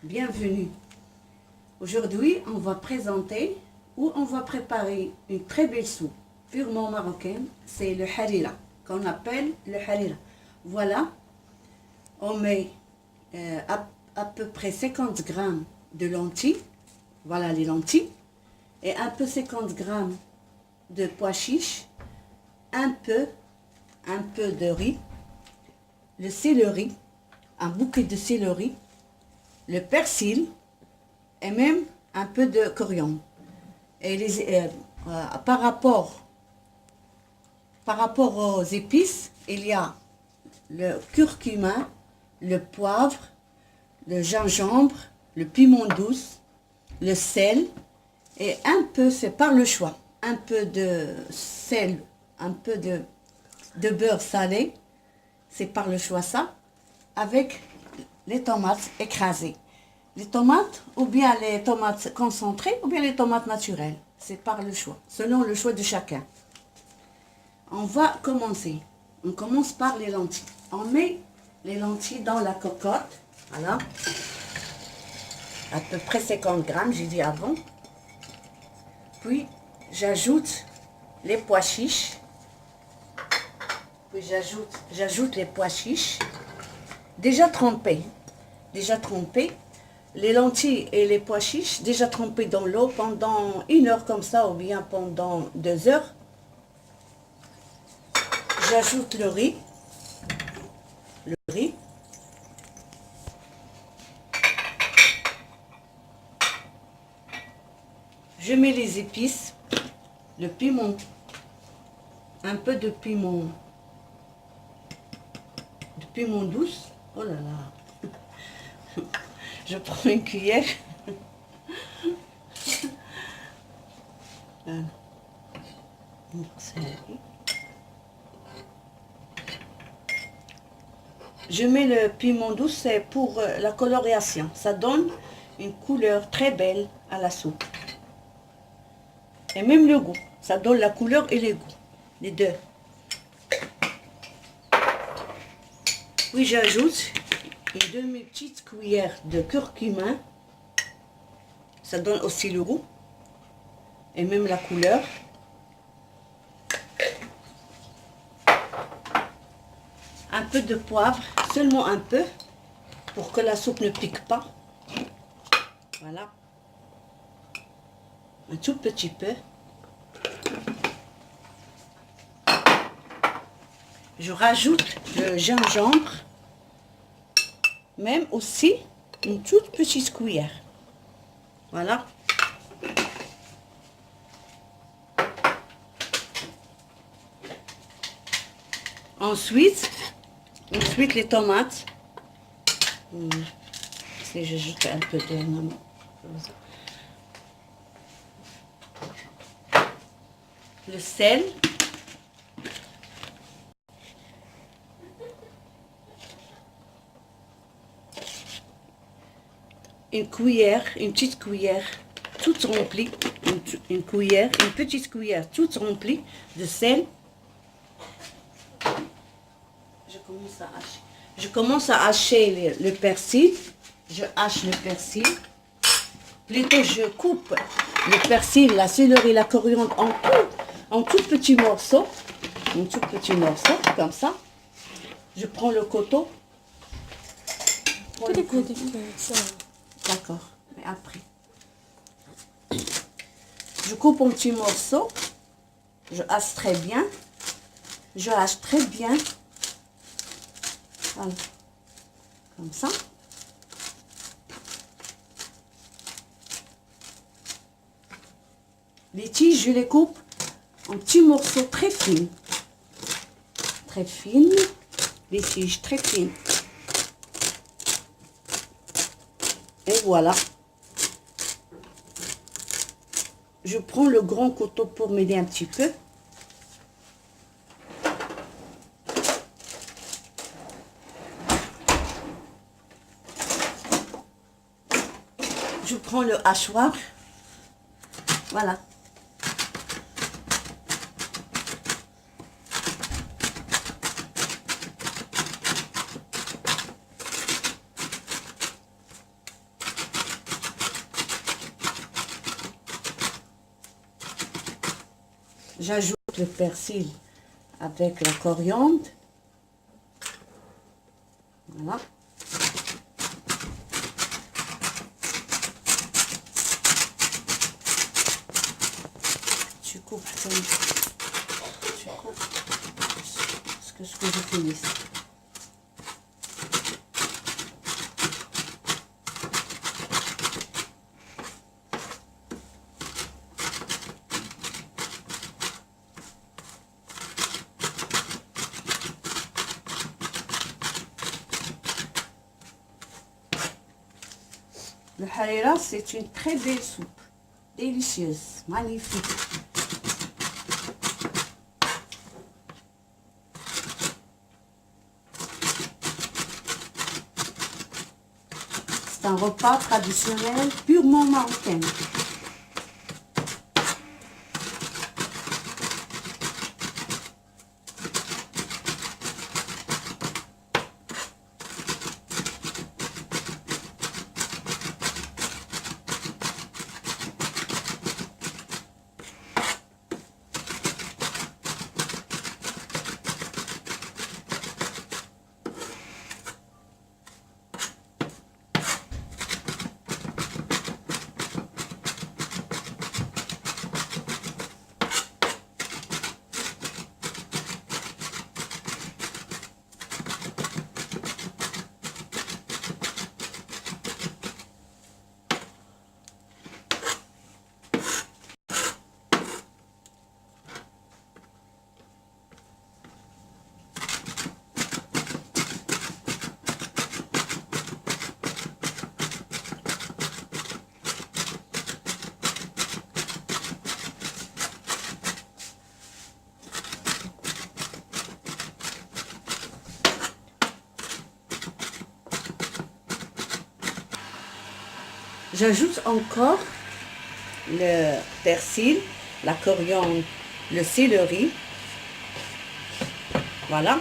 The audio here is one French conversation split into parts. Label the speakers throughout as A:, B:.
A: bienvenue. Aujourd'hui, on va présenter ou on va préparer une très belle soupe purement marocaine. C'est le harira, qu'on appelle le harira. Voilà, on met à peu près 50 grammes de lentilles. Voilà les lentilles. Et un peu 50 grammes de pois chiches. Un peu de riz. Le céleri, un bouquet de céleri, le persil et même un peu de coriandre. Et par rapport aux épices, il y a le curcuma, le poivre, le gingembre, le piment douce, le sel et un peu, c'est par le choix, un peu de sel, un peu de beurre salé. C'est par le choix ça, avec les tomates écrasées. Les tomates, ou bien les tomates concentrées, ou bien les tomates naturelles. C'est par le choix, selon le choix de chacun. On va commencer. On commence par les lentilles. On met les lentilles dans la cocotte. Voilà. À peu près 50 grammes, j'ai dit avant. Puis, j'ajoute les pois chiches. Puis j'ajoute les pois chiches déjà trempés. Les lentilles et les pois chiches déjà trempés dans l'eau pendant 1 heure comme ça ou bien pendant 2 heures. J'ajoute le riz. Je mets les épices, le piment, un peu de piment douce. Oh là là. Je prends une cuillère. Voilà. Je mets le piment douce, c'est pour la coloration. Ça donne une couleur très belle à la soupe. Et même le goût. Ça donne la couleur et le goût. Les deux. Puis j'ajoute une demi-petite cuillère de curcuma. Ça donne aussi le goût. Et même la couleur. Un peu de poivre, seulement un peu, pour que la soupe ne pique pas. Voilà. Un tout petit peu. Je rajoute le gingembre, même aussi une toute petite cuillère. Voilà. Ensuite les tomates. Si j'ajoute un peu de... Le sel. Une petite cuillère toute remplie. Une petite cuillère toute remplie de sel. Je commence à hacher le persil. Je hache le persil. Plutôt, je coupe le persil, la céleri, la coriandre en tout petits morceaux. Comme ça. Je prends le couteau. D'accord, mais après. Je coupe en petits morceaux. Je hache très bien. Voilà. Comme ça. Les tiges, je les coupe en petits morceaux très fines. Les tiges très fines. Et voilà. Je prends le grand couteau pour m'aider un petit peu. Je prends le hachoir. Voilà. J'ajoute le persil avec la coriandre. Voilà. Tu coupes, tu coupes, ce que je finisse. Le harira, c'est une très belle soupe, délicieuse, magnifique. C'est un repas traditionnel purement marocain. J'ajoute encore le persil, la coriandre, le céleri. Voilà.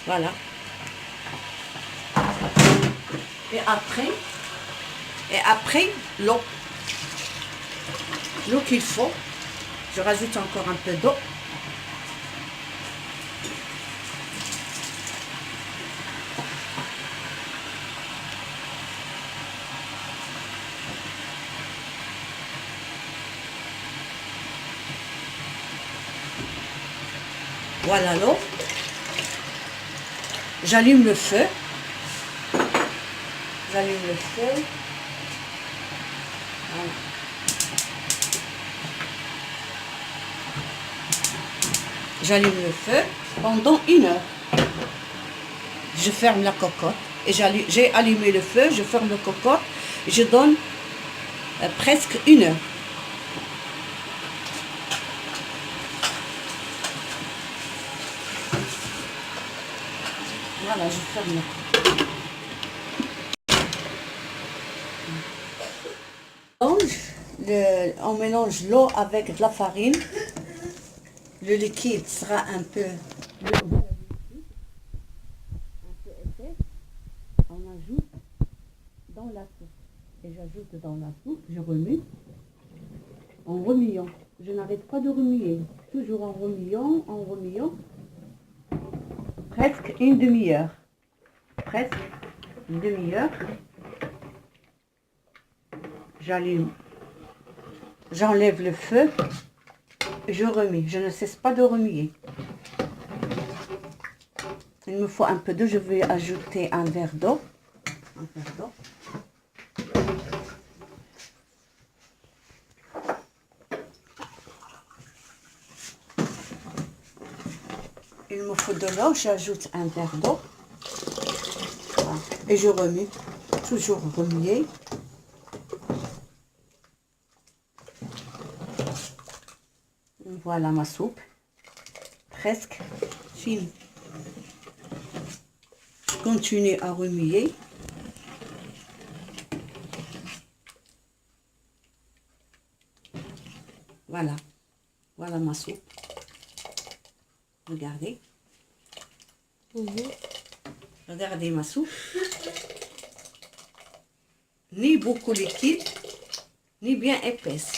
A: Voilà. Et après l'eau. L'eau qu'il faut. Je rajoute encore un peu d'eau. Voilà l'eau. J'allume le feu. J'allume le feu. Voilà. J'allume le feu pendant 1 heure. Je ferme la cocotte. Et j'ai allumé le feu, je ferme la cocotte. Et je donne presque 1 heure. Voilà, je ferme. On mélange l'eau avec de la farine. Le liquide sera un peu épais. On ajoute dans la soupe. Et j'ajoute dans la soupe, je remue en remuant. Je n'arrête pas de remuer. Toujours en remuant, en remuant. Presque une demi-heure. Presque une demi-heure. J'allume. J'enlève le feu. Je remue. Je ne cesse pas de remuer. Il me faut un peu d'eau. Je vais ajouter un verre d'eau. Un verre d'eau. Il me faut de l'eau. J'ajoute un verre d'eau. Voilà. Et je remue. Toujours remuer. Voilà ma soupe, presque finie. Je continue à remuer. Voilà, voilà ma soupe. Regardez. Regardez ma soupe. Ni beaucoup liquide, ni bien épaisse.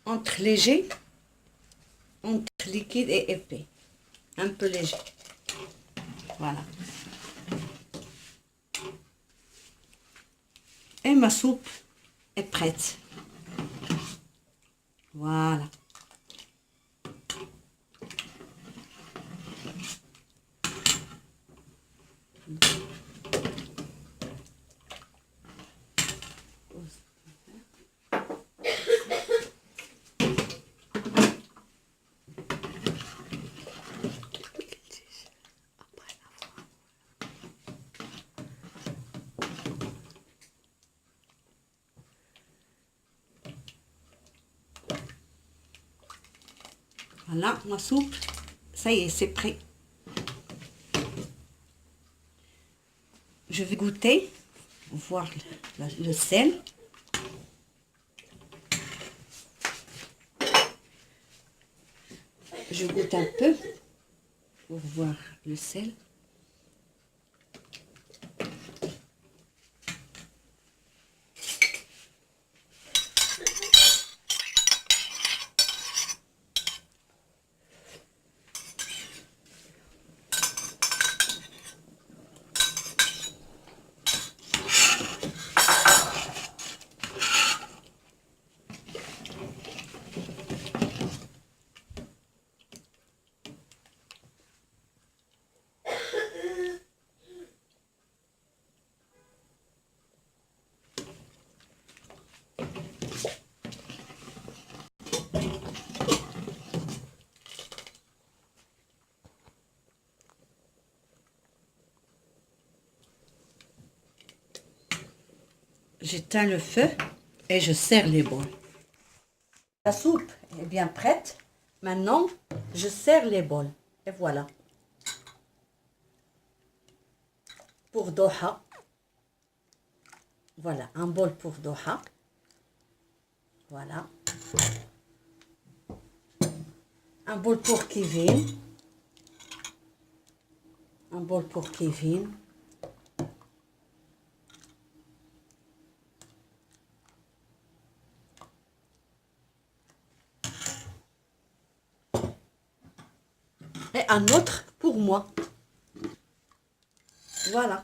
A: entre léger, entre liquide et épais. Un peu léger. Voilà. Et ma soupe est prête. Voilà. Voilà, ma soupe, ça y est, c'est prêt. Je vais goûter, voir le sel. Je goûte un peu pour voir le sel. J'éteins le feu et je sers les bols. La soupe est bien prête. Maintenant, je sers les bols. Et voilà. Pour Doha. Voilà, un bol pour Doha. Voilà. Un bol pour Kevin. Un bol pour Kevin. Et un autre pour moi. Voilà.